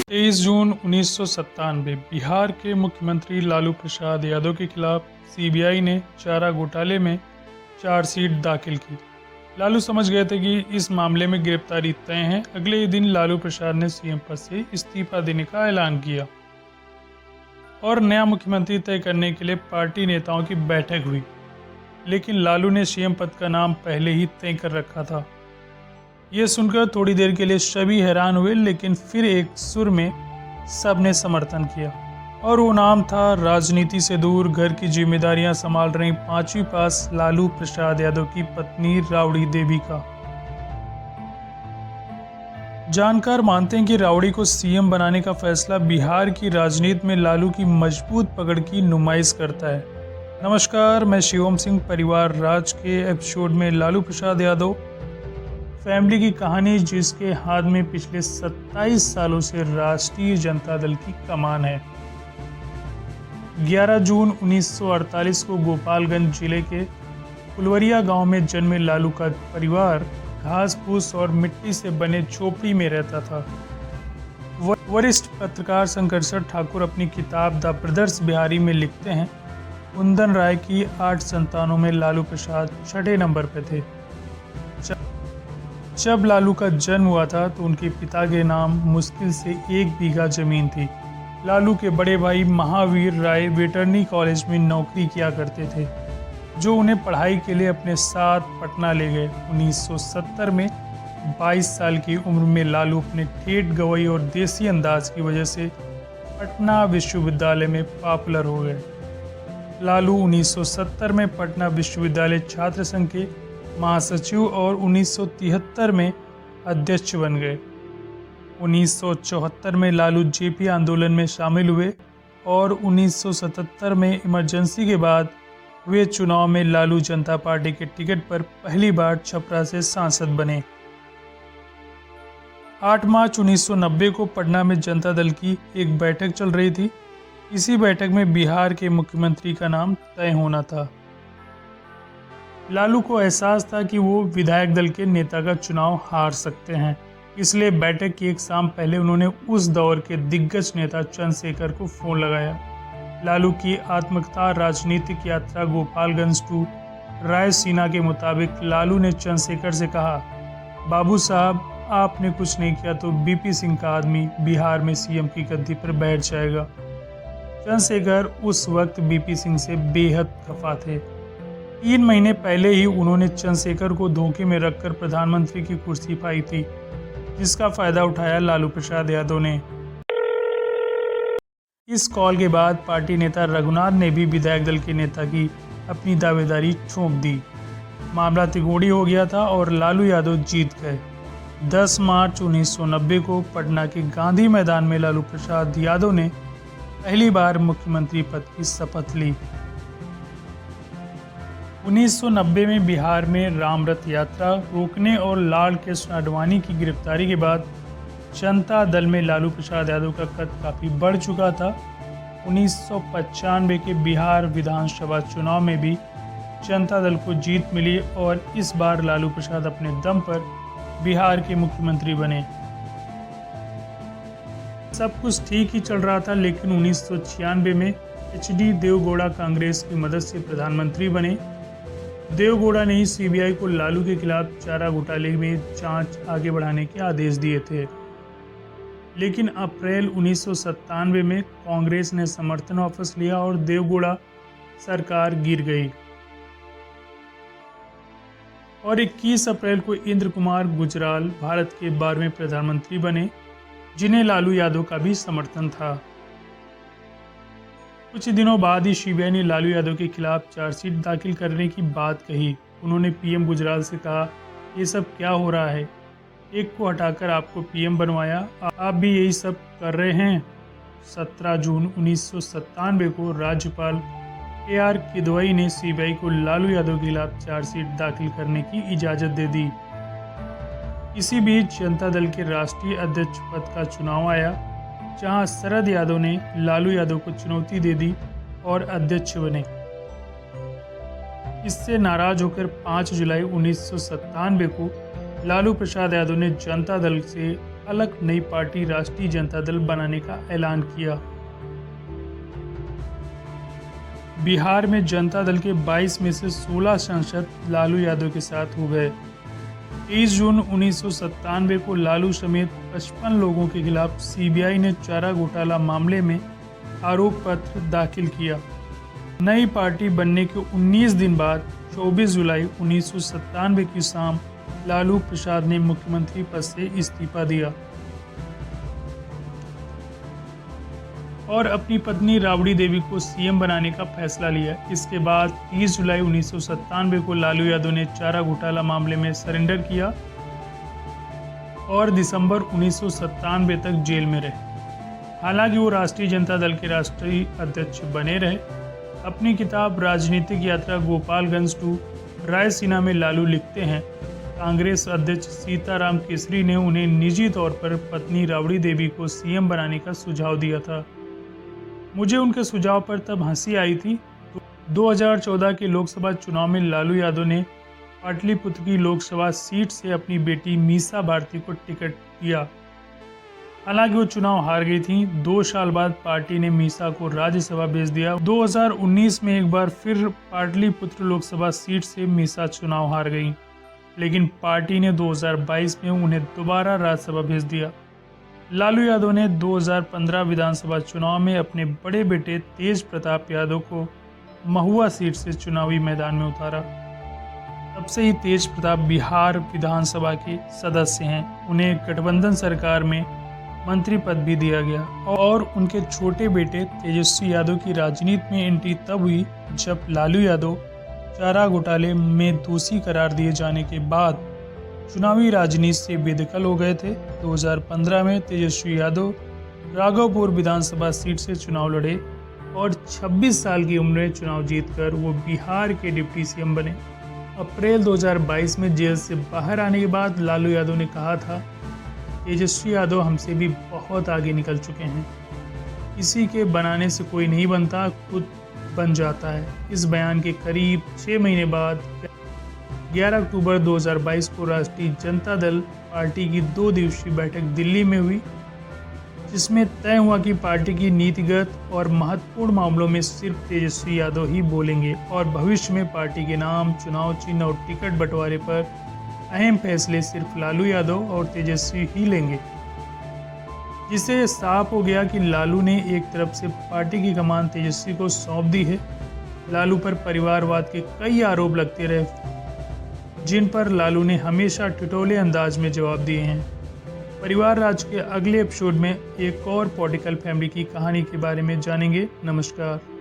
23 जून 1997 बिहार के मुख्यमंत्री लालू प्रसाद यादव के खिलाफ सीबीआई ने चारा घोटाले में चार्जशीट दाखिल की। लालू समझ गए थे कि इस मामले में गिरफ्तारी तय है। अगले ही दिन लालू प्रसाद ने सीएम पद से इस्तीफा देने का ऐलान किया और नया मुख्यमंत्री तय करने के लिए पार्टी नेताओं की बैठक हुई। लेकिन लालू ने सीएम पद का नाम पहले ही तय कर रखा था। यह सुनकर थोड़ी देर के लिए सभी हैरान हुए, लेकिन फिर एक सुर में सबने समर्थन किया और वो नाम था राजनीति से दूर घर की जिम्मेदारियां संभाल रही 5वीं पास लालू प्रसाद यादव की पत्नी राबड़ी देवी का। जानकार मानते हैं कि राबड़ी को सीएम बनाने का फैसला बिहार की राजनीति में लालू की मजबूत पकड़ की नुमाइश करता है। नमस्कार, मैं शिवम सिंह। परिवार राज के एपिसोड में लालू प्रसाद यादव फैमिली की कहानी, जिसके हाथ में पिछले 27 सालों से राष्ट्रीय जनता दल की कमान है। 11 जून 1948 को गोपालगंज जिले के फुलवरिया गांव में जन्मे लालू का परिवार घास फूस और मिट्टी से बने झोपड़ी में रहता था। वरिष्ठ पत्रकार शंकर ठाकुर अपनी किताब द ब्रदर्स बिहारी में लिखते हैं, कुंदन राय की 8 संतानों में लालू प्रसाद 6ठे नंबर पर थे। जब लालू का जन्म हुआ था तो उनके पिता के नाम मुश्किल से 1 बीघा जमीन थी। लालू के बड़े भाई महावीर राय वेटरनरी कॉलेज में नौकरी किया करते थे, जो उन्हें पढ़ाई के लिए अपने साथ पटना ले गए। 1970 में 22 साल की उम्र में लालू अपने ठेठ गवई और देसी अंदाज की वजह से पटना विश्वविद्यालय में पॉपुलर हो गए। लालू 1970 में पटना विश्वविद्यालय छात्र संघ के महासचिव और 1973 में अध्यक्ष बन गए। 1974 में लालू जेपी आंदोलन में शामिल हुए और 1977 में इमरजेंसी के बाद हुए चुनाव में लालू जनता पार्टी के टिकट पर पहली बार छपरा से सांसद बने। 8 मार्च 1990 को पटना में जनता दल की एक बैठक चल रही थी। इसी बैठक में बिहार के मुख्यमंत्री का नाम तय होना था। लालू को एहसास था कि वो विधायक दल के नेता का चुनाव हार सकते हैं, इसलिए बैठक की एक शाम पहले उन्होंने उस दौर के दिग्गज नेता चंद्रशेखर को फोन लगाया। लालू की आत्मकथा राजनीतिक यात्रा गोपालगंज टू रायसीना के मुताबिक लालू ने चंद्रशेखर से कहा, बाबू साहब, आपने कुछ नहीं किया तो बीपी सिंह का आदमी बिहार में सीएम की गद्दी पर बैठ जाएगा। चंद्रशेखर उस वक्त बीपी सिंह से बेहद खफा थे। 3 महीने पहले ही उन्होंने चंद्रशेखर को धोखे में रखकर प्रधानमंत्री की कुर्सी पाई थी, जिसका फायदा उठाया लालू प्रसाद यादव ने। इस कॉल के बाद पार्टी नेता रघुनाथ ने भी विधायक दल के नेता की अपनी दावेदारी ठोंक दी। मामला तिकोड़ी हो गया था और लालू यादव जीत गए। 10 मार्च 1990 को पटना के गांधी मैदान में लालू प्रसाद यादव ने पहली बार मुख्यमंत्री पद की शपथ ली। 1990 में बिहार में राम रथ यात्रा रोकने और लाल कृष्ण आडवाणी की गिरफ्तारी के बाद जनता दल में लालू प्रसाद यादव का कद काफ़ी बढ़ चुका था। 1995 के बिहार विधानसभा चुनाव में भी जनता दल को जीत मिली और इस बार लालू प्रसाद अपने दम पर बिहार के मुख्यमंत्री बने। सब कुछ ठीक ही चल रहा था, लेकिन 1996 में HD देवगौड़ा कांग्रेस की मदद से प्रधानमंत्री बने। देवगौड़ा ने ही सीबीआई को लालू के खिलाफ चारा घोटाले में जांच आगे बढ़ाने के आदेश दिए थे। लेकिन अप्रैल 1997 में कांग्रेस ने समर्थन वापस लिया और देवगौड़ा सरकार गिर गई और 21 अप्रैल को इंद्र कुमार गुजराल भारत के 12वें प्रधानमंत्री बने, जिन्हें लालू यादव का भी समर्थन था। कुछ दिनों बाद ही सीबीआई ने लालू यादव के खिलाफ चार्जशीट दाखिल करने की बात कही। उन्होंने पीएम गुजराल से कहा, ये सब क्या हो रहा है? एक को हटाकर आपको पीएम बनवाया, आप भी यही सब कर रहे हैं। 17 जून 1997 को राज्यपाल AR किदवई ने सीबीआई को लालू यादव के खिलाफ चार्जशीट दाखिल करने की इजाज़त दे दी। इसी बीच जनता दल के राष्ट्रीय अध्यक्ष पद का चुनाव आया, जहां शरद यादव ने लालू यादव को चुनौती दे दी और अध्यक्ष बने। इससे नाराज होकर 5 जुलाई 1997 को लालू प्रसाद यादव ने जनता दल से अलग नई पार्टी राष्ट्रीय जनता दल बनाने का ऐलान किया। बिहार में जनता दल के 22 में से 16 सांसद लालू यादव के साथ हो गए। 23 जून 1997 को लालू समेत 55 लोगों के खिलाफ सीबीआई ने चारा घोटाला मामले में आरोप पत्र दाखिल किया। नई पार्टी बनने के 19 दिन बाद 24 जुलाई 1997 की शाम लालू प्रसाद ने मुख्यमंत्री पद से इस्तीफा दिया और अपनी पत्नी राबड़ी देवी को सीएम बनाने का फैसला लिया। इसके बाद 30 जुलाई 1997 को लालू यादव ने चारा घोटाला मामले में सरेंडर किया और दिसंबर 1997 तक जेल में रहे। हालांकि वो राष्ट्रीय जनता दल के राष्ट्रीय अध्यक्ष बने रहे। अपनी किताब राजनीतिक यात्रा गोपालगंज टू रायसीना में लालू लिखते हैं, कांग्रेस अध्यक्ष सीताराम केसरी ने उन्हें निजी तौर पर पत्नी राबड़ी देवी को सीएम बनाने का सुझाव दिया था। मुझे उनके सुझाव पर तब हंसी आई थी। 2014 के लोकसभा चुनाव में लालू यादव ने पाटलिपुत्र की लोकसभा सीट से अपनी बेटी मीसा भारती को टिकट दिया। हालांकि वो चुनाव हार गई थी। 2 साल बाद पार्टी ने मीसा को राज्यसभा भेज दिया। 2019 में एक बार फिर पाटलिपुत्र लोकसभा सीट से मीसा चुनाव हार गई, लेकिन पार्टी ने 2022 में उन्हें दोबारा राज्यसभा भेज दिया। लालू यादव ने 2015 विधानसभा चुनाव में अपने बड़े बेटे तेज प्रताप यादव को महुआ सीट से चुनावी मैदान में उतारा। तब से ही तेज प्रताप बिहार विधानसभा के सदस्य हैं। उन्हें गठबंधन सरकार में मंत्री पद भी दिया गया और उनके छोटे बेटे तेजस्वी यादव की राजनीति में एंट्री तब हुई जब लालू यादव चारा घोटाले में दोषी करार दिए जाने के बाद चुनावी राजनीति से बेदखल हो गए थे। 2015 में तेजस्वी यादव राघवपुर विधानसभा सीट से चुनाव लड़े और 26 साल की उम्र में चुनाव जीतकर वो बिहार के डिप्टी सीएम बने। अप्रैल 2022 में जेल से बाहर आने के बाद लालू यादव ने कहा था, तेजस्वी यादव हमसे भी बहुत आगे निकल चुके हैं। किसी के बनाने से कोई नहीं बनता, खुद बन जाता है। इस बयान के करीब 6 महीने बाद 11 अक्टूबर 2022 को राष्ट्रीय जनता दल पार्टी की 2 दिवसीय बैठक दिल्ली में हुई, जिसमें तय हुआ कि पार्टी की नीतिगत और महत्वपूर्ण मामलों में सिर्फ तेजस्वी यादव ही बोलेंगे और भविष्य में पार्टी के नाम, चुनाव चिन्ह और टिकट बंटवारे पर अहम फैसले सिर्फ लालू यादव और तेजस्वी ही लेंगे। जिससे साफ हो गया कि लालू ने एक तरफ से पार्टी की कमान तेजस्वी को सौंप दी है। लालू पर परिवारवाद के कई आरोप लगते रहे, जिन पर लालू ने हमेशा ठिठोले अंदाज में जवाब दिए हैं। परिवार राज के अगले एपिसोड में एक और पॉलिटिकल फैमिली की कहानी के बारे में जानेंगे। नमस्कार।